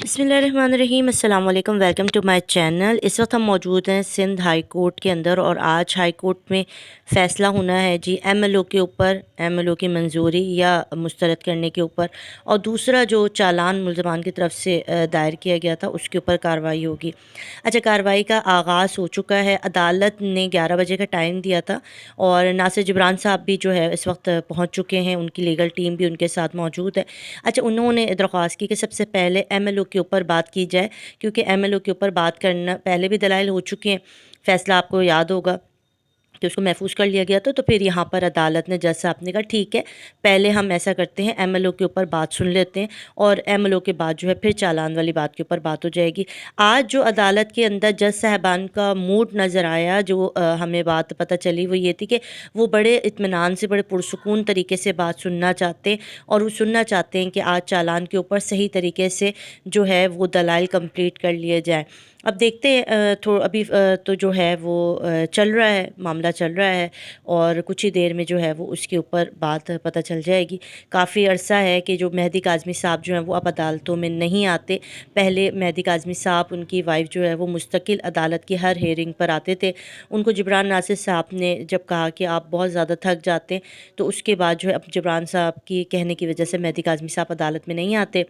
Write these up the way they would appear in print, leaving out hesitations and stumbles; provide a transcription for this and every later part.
बिस्मिल्लाहिर्रहमानिर्रहीम अस्सलाम वालेकुम, वेलकम टू माय चैनल। इस वक्त हम मौजूद हैं सिंध हाई कोर्ट के अंदर और आज हाई कोर्ट में फ़ैसला होना है जी एमएलओ के ऊपर, एमएलओ की मंजूरी या मुस्तरद करने के ऊपर, और दूसरा जो चालान मुल्ज़मान की तरफ से दायर किया गया था उसके ऊपर कार्रवाई होगी। अच्छा, कार्रवाई का आगाज़ हो चुका है। अदालत ने 11 बजे का टाइम दिया था और नासिर जबरान साहब भी जो है इस वक्त पहुँच चुके हैं, उनकी लीगल टीम भी उनके साथ मौजूद है। अच्छा, उन्होंने दरख्वास्त की कि सबसे पहले एमएलओ के ऊपर बात की जाए, क्योंकि एमएलओ के ऊपर बात करना पहले भी दलाइल हो चुके हैं। फ़ैसला आपको याद होगा कि उसको महफूज कर लिया गया था। तो फिर यहाँ पर अदालत ने, जज साहब ने कहा ठीक है, पहले हम ऐसा करते हैं, एमएलओ के ऊपर बात सुन लेते हैं और एमएलओ के बाद जो है फिर चालान वाली बात के ऊपर बात हो जाएगी। आज जो अदालत के अंदर जज साहबान का मूड नज़र आया, जो हमें बात पता चली, वो ये थी कि वो बड़े इत्मीनान से, बड़े पुरसुकून तरीके से बात सुनना चाहते हैं और वो सुनना चाहते हैं कि आज चालान के ऊपर सही तरीके से जो है वो दलाइल कंप्लीट कर लिए जाए। अब देखते हैं, अभी तो जो है वो चल रहा है, मामला चल रहा है और कुछ ही देर में जो है वो उसके ऊपर बात पता चल जाएगी। काफ़ी अरसा है कि जो मेहदी काज़मी साहब जो हैं वो अब अदालतों में नहीं आते। पहले मेहदी काज़मी साहब, उनकी वाइफ़ जो है वो मुस्तकिल अदालत की हर हेयरिंग पर आते थे। उनको जबरान नासिर साहब ने जब कहा कि आप बहुत ज़्यादा थक जाते हैं, तो उसके बाद जो है अब जबरान साहब की कहने की वजह से मेहदी काज़मी साहब अदालत में नहीं आते।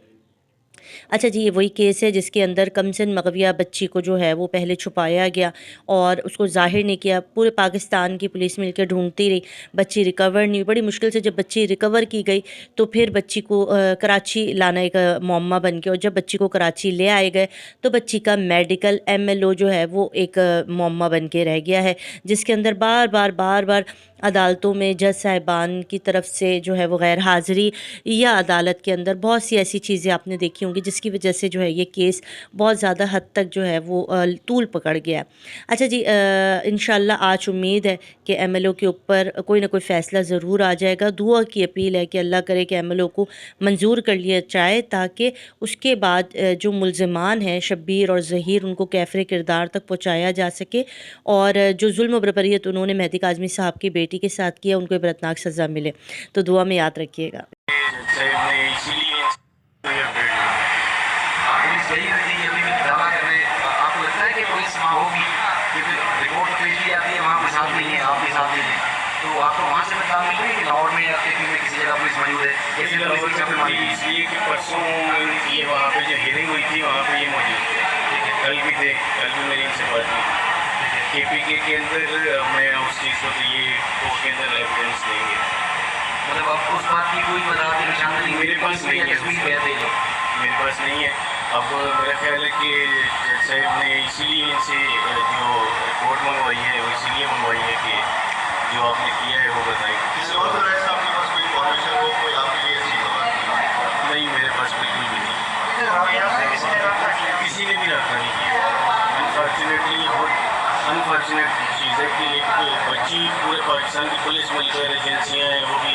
अच्छा जी, ये वही केस है जिसके अंदर कमसिन मगविया बच्ची को जो है वो पहले छुपाया गया और उसको ज़ाहिर नहीं किया। पूरे पाकिस्तान की पुलिस मिलकर ढूंढती रही, बच्ची रिकवर नहीं हुई। बड़ी मुश्किल से जब बच्ची रिकवर की गई तो फिर बच्ची को कराची लाना एक मुअम्मा बन गया, और जब बच्ची को कराची ले आए गए तो बच्ची का मेडिकल एमएलओ जो है वो एक मुअम्मा बन के रह गया है, जिसके अंदर बार बार अदालतों में जज साहिबान की तरफ से जो है वो गैर हाज़िरी, या अदालत के अंदर बहुत सी ऐसी चीज़ें आपने देखी होंगी जिसकी वजह से जो है ये केस बहुत ज़्यादा हद तक जो है वो तूल पकड़ गया। अच्छा जी, इंशाल्लाह आज उम्मीद है कि एमएलओ के ऊपर कोई ना कोई फ़ैसला ज़रूर आ जाएगा। दुआ की अपील है कि अल्लाह करे कि एमएलओ को मंजूर कर लिया जाए, ताकि उसके बाद जो मुल्ज़िमान हैं शब्बीर और ज़हीर, उनको कैफ़रे किरदार तक पहुँचाया जा सके और जो जुल्म बर्बरियत उन्होंने मेहदी काज़मी साहब की बेटी के साथ किया उनको इबरतनाक सज़ा मिले। तो दुआ में याद रखिएगा। आपको लगता है कि पुलिस वहाँ होगी, क्योंकि रिपोर्ट तो पेश की जाती है, वहाँ कोई साथ नहीं है, आप भी साथ नहीं है, तो आपको वहाँ से बता मिल रही है कि लाहौर में या KP में किसी जगह पुलिस मौजूद है? इसलिए कि परसों ये वहाँ पे जो हियरिंग हुई थी वहाँ पे ये मौजूद थे, ठीक है, कल भी थे, कल भी मेरी इनसे बात हुई। KPK के अंदर मैं उस चीज़ को, तो ये कोर्ट के अंदर एविडेंस देंगे। मतलब आपको उस बात की कोई वजाहत या निशानदही मेरे पास नहीं है, मेरे पास नहीं है। अब मेरा ख्याल है कि जज साहब ने इसीलिए इनसे जो रिपोर्ट मंगवाई है वो इसीलिए मंगवाई है कि जो आपने किया है वो बताएं। नहीं, मेरे पास बिल्कुल भी नहीं, किसी ने भी रखा नहीं किया। अनफॉर्चुनेटली बहुत अनफॉर्चुनेट चीज़ है कि एक बच्ची, पूरे पाकिस्तान की पुलिस मिलकर एजेंसियाँ हैं वो भी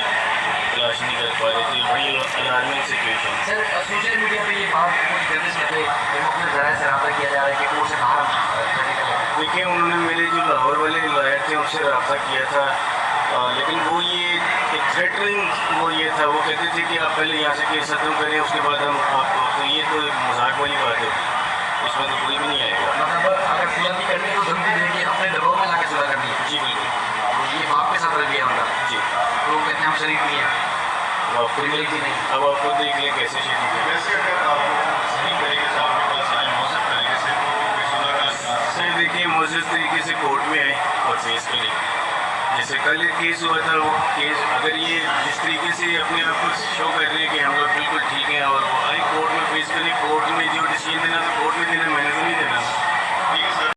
तलाश नहीं कर पा रहे थे। बड़ी alarming situation. Sir, social media पे ये बात कुछ करने से पहले मुख्तलिफ ज़राए से रब्ता किया जा रहा है कि कोर्ट से बाहर करने का। देखिए, उन्होंने मेरे जो लाहौर वाले लॉयर थे उनसे रब्ता किया था, लेकिन वो ये एक थ्रेटनिंग, वो ये था, वो कहते थे कि आप पहले यहाँ से केस खत्म करें उसके बाद हम आपको, तो ये तो एक मजाक वाली बात है, इसमें तो कोई भी नहीं आएगा। मतलब अगर सुलह भी करनी तो धमकी देंगे, अपने दबाव में लाके सुलह करनी है। जी बिल्कुल, तो ये बाप के साथ रह गया मतलब। जी। तो कहते हैं हम शरीफ नहीं है, अब आपको भी नहीं। अब आपको देख लें कैसे शरीफ है। सर देखिए, मुझे तरीके से कोर्ट में आए और फेस करें। जैसे कल एक केस हुआ था, वो केस अगर ये जिस तरीके से अपने आप को शो कर रहे हैं कि हम लोग बिल्कुल ठीक हैं, और वो आए कोर्ट में फेस करें, कोर्ट में जो डिसीजन देना तो कोर्ट में देना,